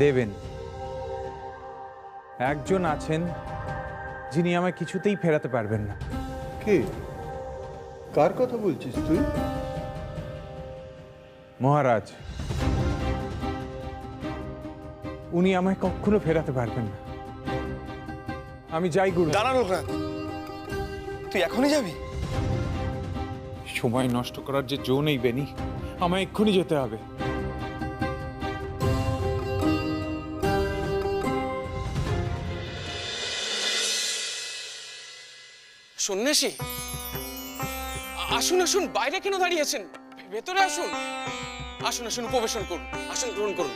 দেবেন। একজন আছেন যিনি আমায় কিছুতেই ফেরাতে পারবেন না। কে? কার কথা বলছিস তুই? মহারাজ, উনি আমায় কখনো ফেরাতে পারবেন না। আমি যাই গুরু। দাঁড়া লোকনাথ, তুই এখনই যাবি? সময় নষ্ট করার যে জো নেই বেনি, আমায় এক্ষুনি যেতে হবে। সন্ন্যাসী, আসুন আসুন, বাইরে কেন দাঁড়িয়েছেন? ভেতরে আসুন, আসুন আসুন, উপবেশন করুন, আসুন গ্রহণ করুন।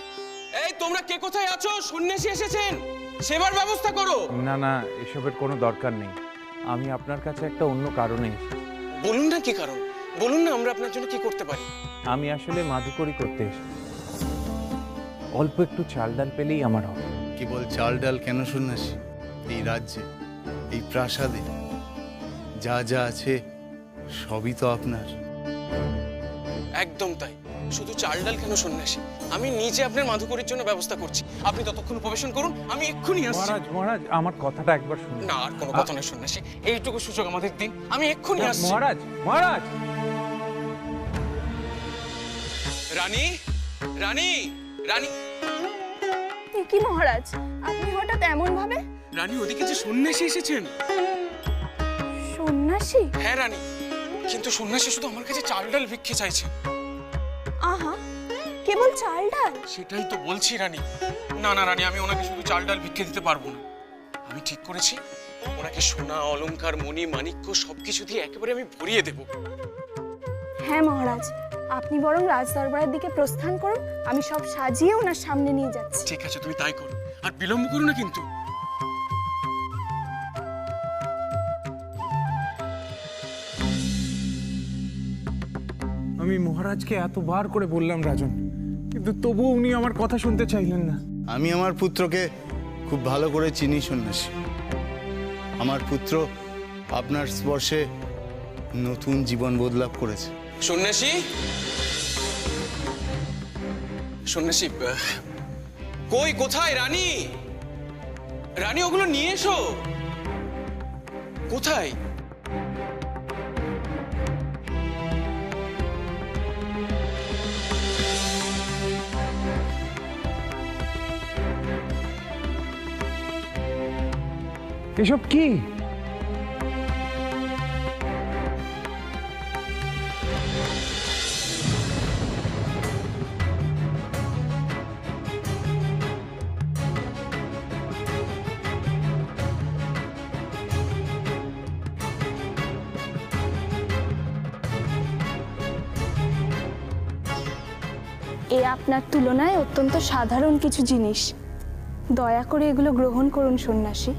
এই তোমরা কে কোথায় আছো? সন্ন্যাসী এসেছেন, সেবার ব্যবস্থা করো। না না, এসবের কোনো দরকার নেই। আমি আপনার কাছে একটা অন্য কারণে এসেছি। বলুন না কি কারণ, বলুন না, আমরা আপনার জন্য কি করতে পারি। আমি আসলে মাধুকরী করতে এসেছি। অল্প একটু চাল ডাল পেলেই আমার হবে। কেবল চাল ডাল কেন সন্ন্যাসী? এই রাজ্যে, এই প্রাসাদে যা যা আছে সবই তো আপনার। একদম তাই, শুধু চাল ডাল কেন সন্ন্যাসী, আমি নিজে আপনার মাধুকরীর জন্য ব্যবস্থা করছি। আপনি ততক্ষণ উপবেশন করুন, আমি এক্ষুনি আসছি। মহারাজ মহারাজ, আমার কথাটা একবার শুনুন। না, আর কোনো কথা নয় সন্ন্যাসী, এইটুকু সুযোগ আমাদের দিন, আমি এক্ষুনি আসছি। মহারাজ মহারাজ, রানী, রানী, রানী, কি মহারাজ, আপনি হঠাৎ এমন ভাবে? রানী, ওদিকে যে সন্ন্যাসী এসেছেন। সন্ন্যাসী? হ্যাঁ রানী, কিন্তু সন্ন্যাসী শুধু আমার কাছে চাল ডাল ভিক্ষে চাইছে। আহা, কেবল চাল ডাল? সেটাই তো বলছি রানী। না না রানী, আমি ওনাকে শুধু চাল ডাল ভিক্ষে দিতে পারবো না। আমি ঠিক করেছি, ওনাকে সোনা অলংকার মণি মাণিক্য সবকিছু দিয়ে একেবারে আমি ভরিয়ে দেব। হ্যাঁ মহারাজ, আপনি বরং রাজদরবারের দিকে প্রস্থান করুন, আমি সব সাজিয়ে ওনার সামনে নিয়ে যাচ্ছি। ঠিক আছে, তুমি তাই করো, আর বিলম্ব করো না কিন্তু। আমি মহারাজকে এতবার করে বললাম রাজন, কিন্তু তবুও উনি আমার কথা শুনতে চাইলেন না। আমি আমার পুত্রকে খুব ভালো করে চিনি সন্ন্যাসী। আমার পুত্র আপনার স্পর্শে নতুন জীবন বদলাভ করেছে। সন্ন্যাসী, সন্ন্যাসী, কই, কোথায় রানী? রানী, ওগুলো নিয়ে এসো। কোথায়? এসব কি? এ আপনার তুলনায় অত্যন্ত সাধারণ কিছু জিনিস, দয়া করে এগুলো গ্রহণ করুন সন্ন্যাসী।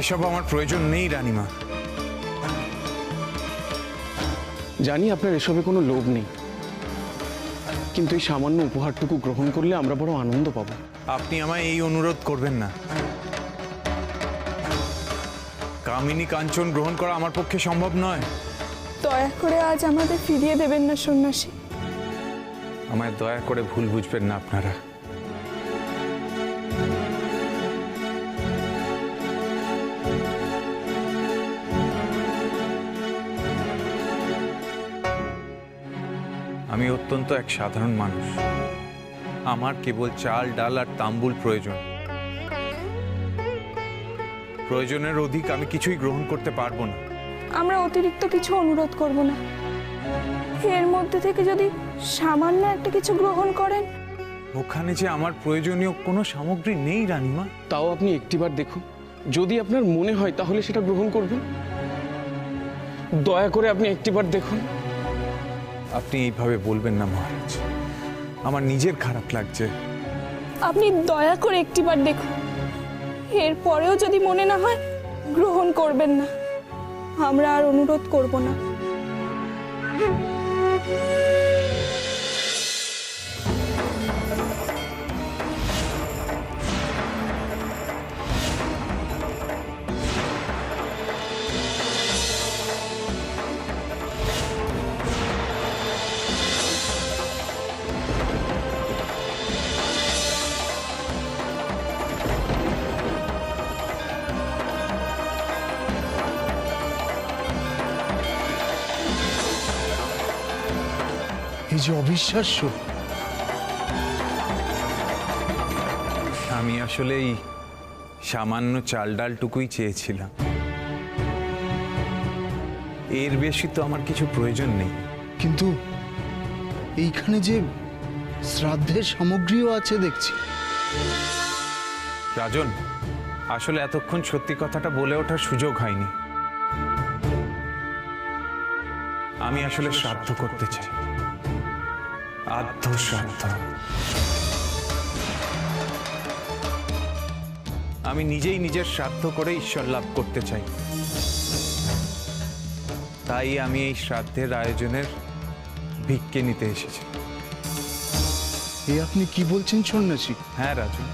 এসব আমার প্রয়োজন নেই রানীমা। জানি আপনার এসবে কোনো লোভ নেই, কিন্তু এই সামান্য উপহারটুকু গ্রহণ করলে আমরা বড় আনন্দ পাবো। আপনি আমায় এই অনুরোধ করবেন না। কামিনী কাঞ্চন গ্রহণ করা আমার পক্ষে সম্ভব নয়। দয়া করে আজ আমাদের ফিরিয়ে দেবেন না সন্ন্যাসী। আমায় দয়া করে ভুল বুঝবেন না আপনারা। আমি অত্যন্ত এক সাধারণ মানুষ। আমার কেবল চাল ডাল আর তাম্বুল প্রয়োজন। প্রয়োজনের অধিক আমি কিছুই গ্রহণ করতে পারবো না। আমরা অতিরিক্ত কিছু অনুরোধ করব না, এর মধ্যে থেকে যদি সামান্য একটা কিছু গ্রহণ করেন। ওখানে যে আমার প্রয়োজনীয় কোনো সামগ্রী নেই রানীমা। তাও আপনি একটিবার দেখুন, যদি আপনার মনে হয় তাহলে সেটা গ্রহণ করবেন। দয়া করে আপনি একটিবার দেখুন। আপনি এইভাবে বলবেন না মহারাজ, আমার নিজের খারাপ লাগছে। আপনি দয়া করে একটিবার দেখুন, এরপরেও যদি মনে না হয় গ্রহণ করবেন না, আমরা আর অনুরোধ করব না। এই যে অবিশ্বাস্য। আমি আসলে এই সামান্য চাল ডালটুকুই চেয়েছিলাম, এর বেশি তো আমার কিছু প্রয়োজন নেই। কিন্তু এইখানে যে শ্রাদ্ধের সামগ্রীও আছে দেখছি। রাজন, আসলে এতক্ষণ সত্যি কথাটা বলে ওঠার সুযোগ হয়নি। আমি আসলে শ্রাদ্ধ করতে চাই, আদ্য শ্রাদ্ধ। আমি নিজেই নিজের শ্রাদ্ধ করে ঈশ্বর লাভ করতে চাই। তাই আমি এই শ্রাদ্ধের আয়োজনের ভিক্ষে নিতে এসেছি। এ আপনি কি বলছেন সন্ন্যাসী? হ্যাঁ রাজু,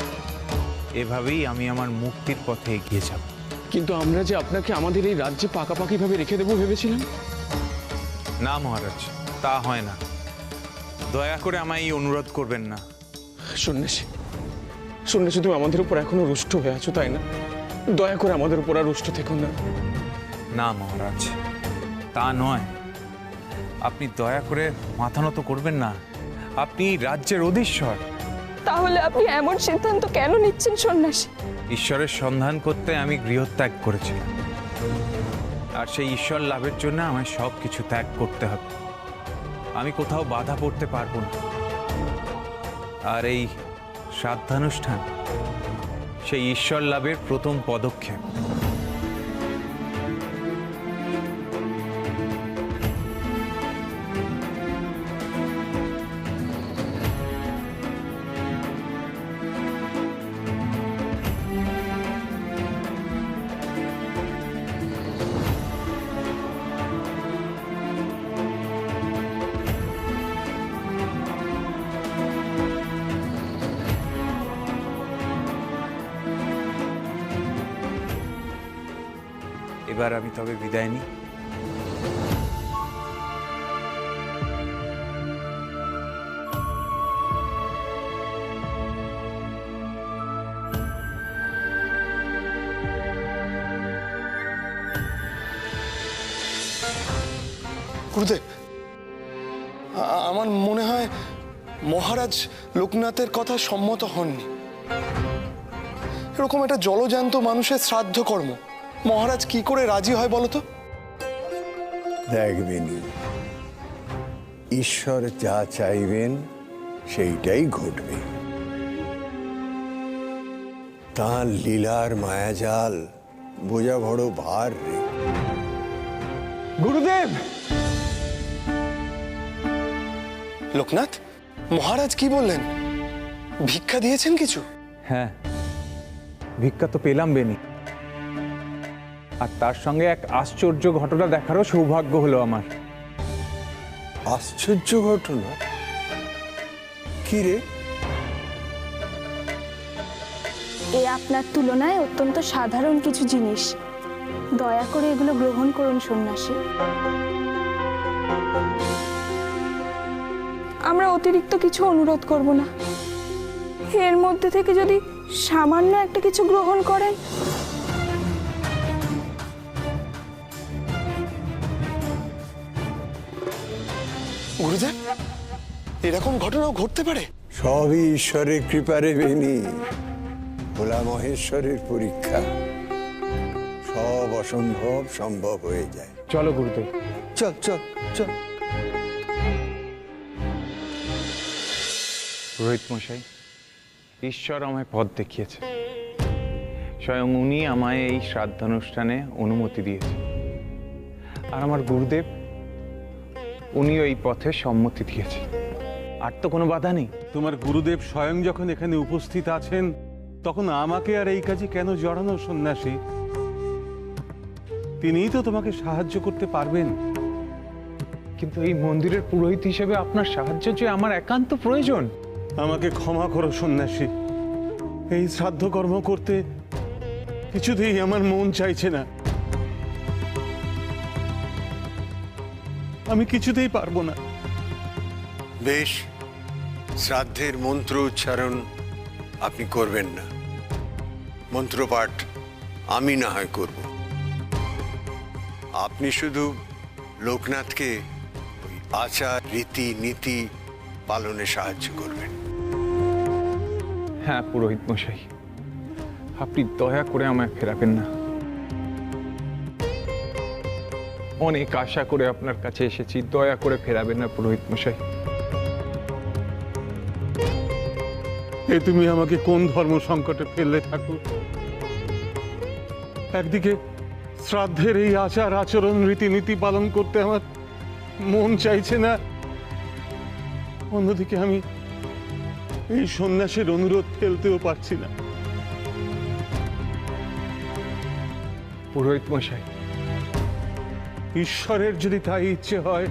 এভাবেই আমি আমার মুক্তির পথে এগিয়ে যাব। কিন্তু আমরা যে আপনাকে আমাদের এই রাজ্যে পাকাপাকিভাবে রেখে দেবো ভেবেছিলাম। না মহারাজ, তা হয় না। দয়া করে আমায় এই অনুরোধ করবেন না। সন্ন্যাসী, সন্ন্যাসী, তুমি আমাদের উপর এখনো রুষ্ট হয়ে আছো, তাই না? দয়া করে আমাদের উপর আর রুষ্ট থেকো না। না মহারাজ, তা নয়। আপনি দয়া করে মাথা নত করবেন না। আপনি রাজ্যের অধীশ্বর। তাহলে আপনি এমন সিদ্ধান্ত কেন নিচ্ছেন সন্ন্যাসী? ঈশ্বরের সন্ধান করতে আমি গৃহত্যাগ করেছিলাম, আর সেই ঈশ্বর লাভের জন্য আমায় সব কিছু ত্যাগ করতে হবে। আমি কোথাও বাধা পড়তে পারবো না। আর এই শ্রাদ্ধানুষ্ঠান সেই ঈশ্বর লাভের প্রথম পদক্ষেপ। এবার আমি তবে বিদায় নিই। গুরুদেব, আমার মনে হয় মহারাজ লোকনাথের কথা সম্মত হননি। এরকম একটা জলজান্ত মানুষের শ্রাদ্ধ কর্ম মহারাজ কি করে রাজি হয় বলতো? দেখবেনি, ঈশ্বর যা চাইবেন সেইটাই ঘটবে। তাঁর লীলার মায়াজাল বোঝা বড় ভার রে। গুরুদেব! লোকনাথ, মহারাজ কি বললেন? ভিক্ষা দিয়েছেন কিছু? হ্যাঁ, ভিক্ষা তো পেলাম বেনি। আর তার সঙ্গে এক আশ্চর্য ঘটনা দেখারও সৌভাগ্য হলো আমার। আশ্চর্য ঘটনা? কি রে? এ আপনার তুলনায় অত্যন্ত সাধারণ কিছু জিনিস। দয়া করে এগুলো গ্রহণ করুন সন্ন্যাসী। আমরা অতিরিক্ত কিছু অনুরোধ করব না। এর মধ্যে থেকে যদি সামান্য একটা কিছু গ্রহণ করেন। গুরুদেব, এরকম ঘটনাও ঘটতে পারে? সবই ঈশ্বরের কৃপারে বেনি। ভোলা মহেশ্বরের পরীক্ষা। সব অসম্ভব সম্ভব হয়ে যায়। চলো গুরুদেব। চল চল চল। রোহিত মশাই, ঈশ্বর আমায় পথ দেখিয়েছে। স্বয়ং উনি আমায় এই শ্রাদ্ধানুষ্ঠানে অনুমতি দিয়েছে। আর আমার গুরুদেব, উনিও এই পথে সম্মতি দিয়েছে। আর তো কোনো বাধা নেই। তোমার গুরুদেব স্বয়ং যখন এখানে উপস্থিত আছেন, তখন আমাকে আর এই কাজে কেন জড়ানো সন্ন্যাসী? তিনিই তো তোমাকে সাহায্য করতে পারবেন। কিন্তু এই মন্দিরের পুরোহিত হিসেবে আপনার সাহায্য যে আমার একান্ত প্রয়োজন। আমাকে ক্ষমা করো সন্ন্যাসী, এই শ্রাদ্ধ কর্ম করতে কিছুতেই আমার মন চাইছে না। আমি কিছুতেই পারবো না। বেশ, শ্রাদ্ধের মন্ত্র উচ্চারণ আপনি করবেন না। মন্ত্রপাঠ আমি না হয় করব। আপনি শুধু লোকনাথকে ওই আচার রীতি নীতি পালনে সাহায্য করবেন। হ্যাঁ পুরোহিত মশাই, আপনি দয়া করে আমায় ফেরাবেন না। অনেক আশা করে আপনার কাছে এসেছি, দয়া করে ফেরাবেন না পুরোহিত মশাই। এ তুমি আমাকে কোন ধর্ম সংকটে ফেললে ঠাকুর? একদিকে শ্রাদ্ধের এই আচার আচরণ রীতিনীতি পালন করতে আমার মন চাইছে না, অন্যদিকে আমি এই সন্ন্যাসের অনুরোধ ফেলতেও পারছি না। পুরোহিত মশাই, ঈশ্বরের যদি তাই ইচ্ছে হয়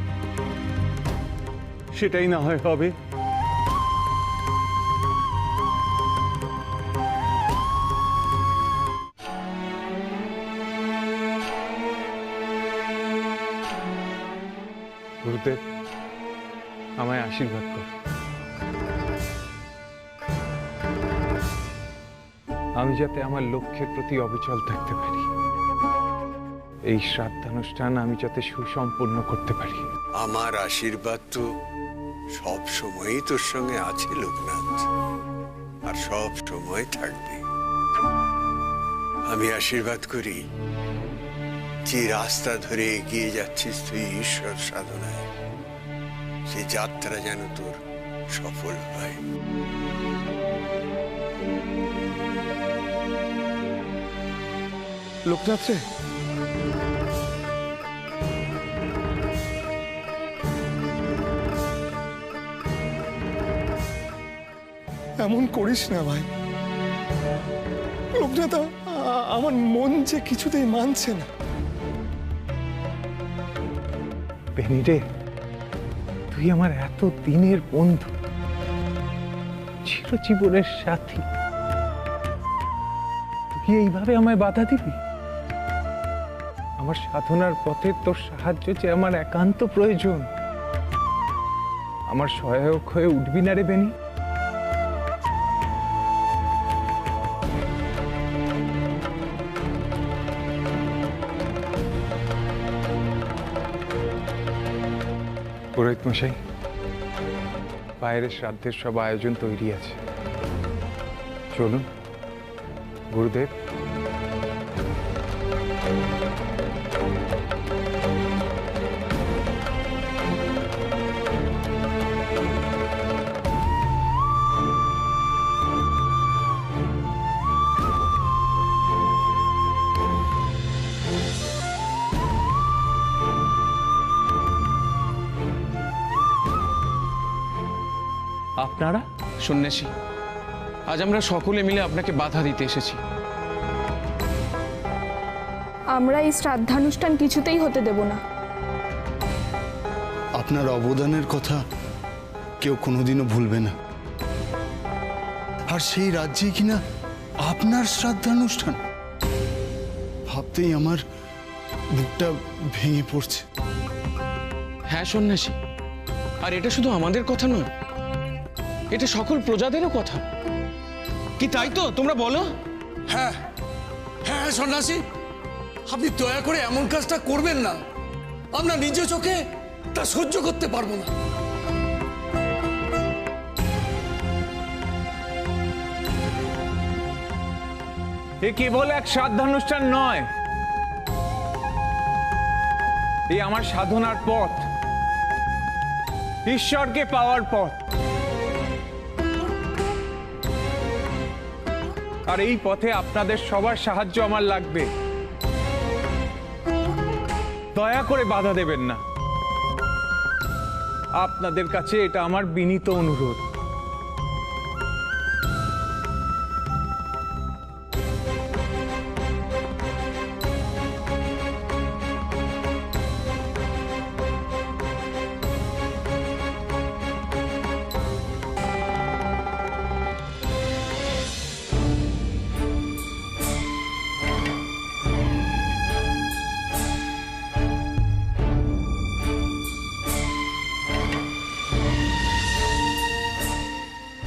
সেটাই না হয় হবে। গুরুদেব, আমায় আশীর্বাদ কর। আমি যাতে আমার লক্ষ্যের প্রতি অবিচল থাকতে পারি, এই শ্রাদ্ধানুষ্ঠান আমি যাতে সুসম্পন্ন করতে পারি। আমার আশীর্বাদ তো সব সময়ই তোর সঙ্গে আছে লোকনাথ, আর সব সময় থাকবে। আমি আশীর্বাদ করি যে রাস্তা ধরে এগিয়ে যাচ্ছিস তুই ঈশ্বর সাধনায়, সে যাত্রা যেন তোর সফল হয়। লোকনাথ রে, এমন করিস না ভাই। লোকনাথ, আমার মন যে কিছুতেই মানছে না। বেনি রে, তুই আমার এত দিনের বন্ধু, চিরজীবনের সাথী, তুই এইভাবে আমায় বাধা দিবি? আমার সাধনার পথে তোর সাহায্য যে আমার একান্ত প্রয়োজন। আমার সহায়ক হয়ে উঠবি না রে বেনি? পুরোহিত মশাই, বাইরে শ্রাদ্ধের সব আয়োজন তৈরি আছে, চলুন। গুরুদেব, আপনারা? সন্ন্যাসী, আজ আমরা সকলে মিলে আপনাকে বাধা দিতে এসেছি। আমরা এই শ্রাদ্ধানুষ্ঠান কিছুতেই হতে দেব না। আপনার অবদানের কথা কেউ কোনোদিনও ভুলবে না। আর সেই রাজ্যে কিনা আপনার শ্রাদ্ধানুষ্ঠান, ভাবতেই আমার বুকটা ভেঙে পড়ছে। হ্যাঁ সন্ন্যাসী, আর এটা শুধু আমাদের কথা নয়, এটা সকল প্রজাদেরও কথা। কি তাই তো তোমরা বলো? হ্যাঁ হ্যাঁ সন্ন্যাসী, আপনি দয়া করে এমন কাজটা করবেন না। আমরা নিজ চোখে তা সহ্য করতে পারবো না। এ কেবল এক শ্রাদ্ধানুষ্ঠান নয়, এই আমার সাধনার পথ, ঈশ্বরকে পাওয়ার পথ। আর এই পথে আপনাদের সবার সাহায্য আমার লাগবে। দয়া করে বাধা দেবেন না, আপনাদের কাছে এটা আমার বিনীত অনুরোধ।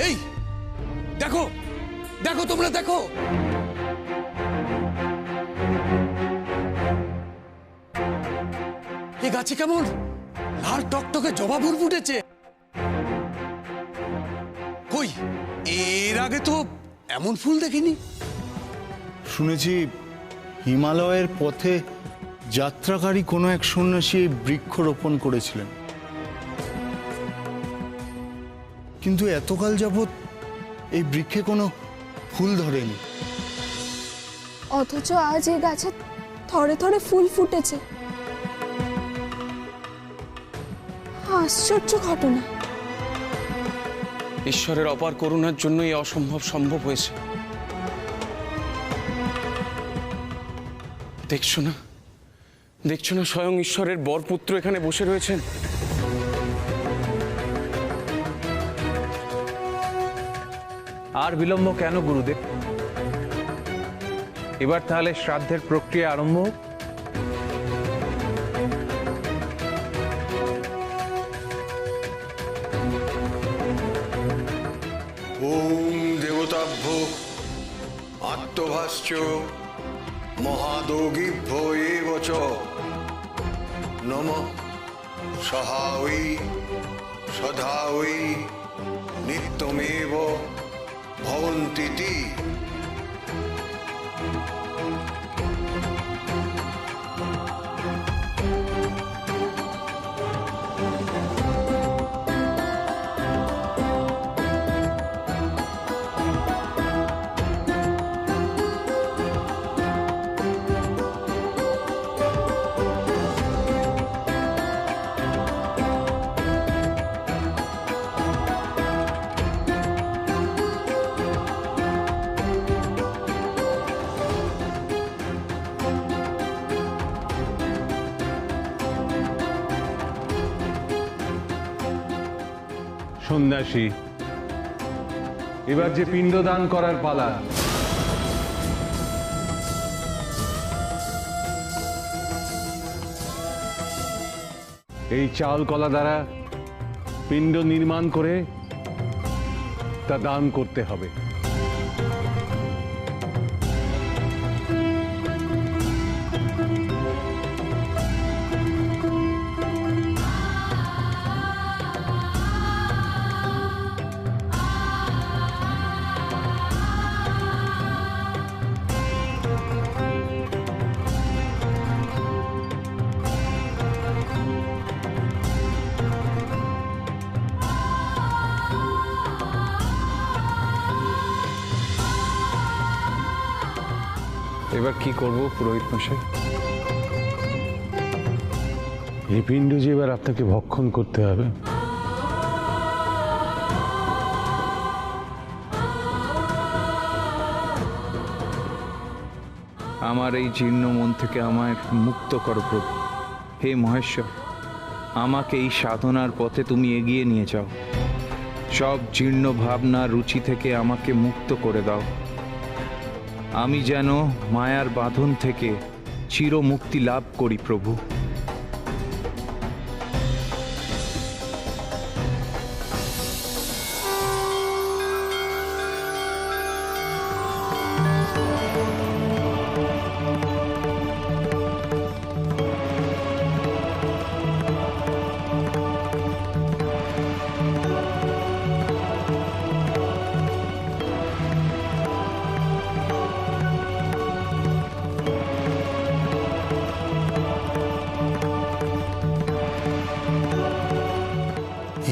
এই দেখো দেখো, তোমরা দেখো, এই গাছে কেমন লাল টকটকে জবা ফুল ফুটেছে। কই, এর আগে তো এমন ফুল দেখিনি। শুনেছি হিমালয়ের পথে যাত্রাকারী কোনো এক সন্ন্যাসী এই বৃক্ষ রোপণ করেছিলেন, কিন্তু এতকাল যাবৎ এই বৃক্ষে কোনো ফুল ধরেনি। অথচ আজ এই গাছে থরে থরে ফুল ফুটেছে। আশ্চর্য ঘটনা। ঈশ্বরের অপার করুণার জন্য এই অসম্ভব সম্ভব হয়েছে। দেখছো না, দেখছো না, স্বয়ং ঈশ্বরের বরপুত্র এখানে বসে রয়েছেন। আর বিলম্ব কেন গুরুদেব? এবার তাহলে শ্রাদ্ধের প্রক্রিয়া আরম্ভ হোক। ওম দেবতাভ্য আত্মভাস্য মহাদোগীভ্য এব চ নমঃ সহা ওই সদা ওই নিত্যমেব ভবন্তিতি। সন্ন্যাসী, এবার যে পিণ্ডদান করার পালা। এই চাল কলা দ্বারা পিণ্ড নির্মাণ করে তা দান করতে হবে। এবার কি করব পুরোহিত মশাই? এই পিণ্ড যে এবার আপনাকে ভক্ষণ করতে হবে। আমার এই জীর্ণ মন থেকে আমায় মুক্ত করো প্রভু। হে মহেশ্বর, আমাকে এই সাধনার পথে তুমি এগিয়ে নিয়ে যাও। সব জীর্ণ ভাবনা রুচি থেকে আমাকে মুক্ত করে দাও। আমি যেন মায়ার বাঁধন থেকে চির মুক্তি লাভ করি প্রভু।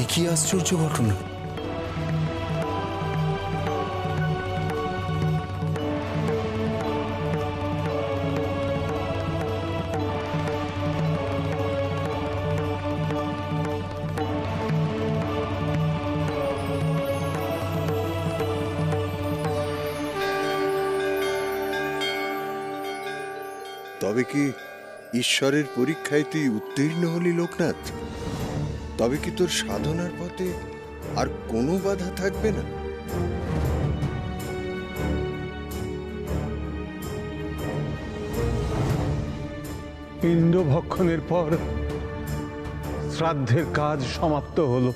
এ কি আশ্চর্য ঘটনা! তবে কি ঈশ্বরের পরীক্ষায় তুই উত্তীর্ণ হলি লোকনাথ? তবে কি তোর সাধনার পথে আর কোনো বাধা থাকবে না? পিণ্ড ভক্ষণের পর শ্রাদ্ধের কাজ সমাপ্ত হলো।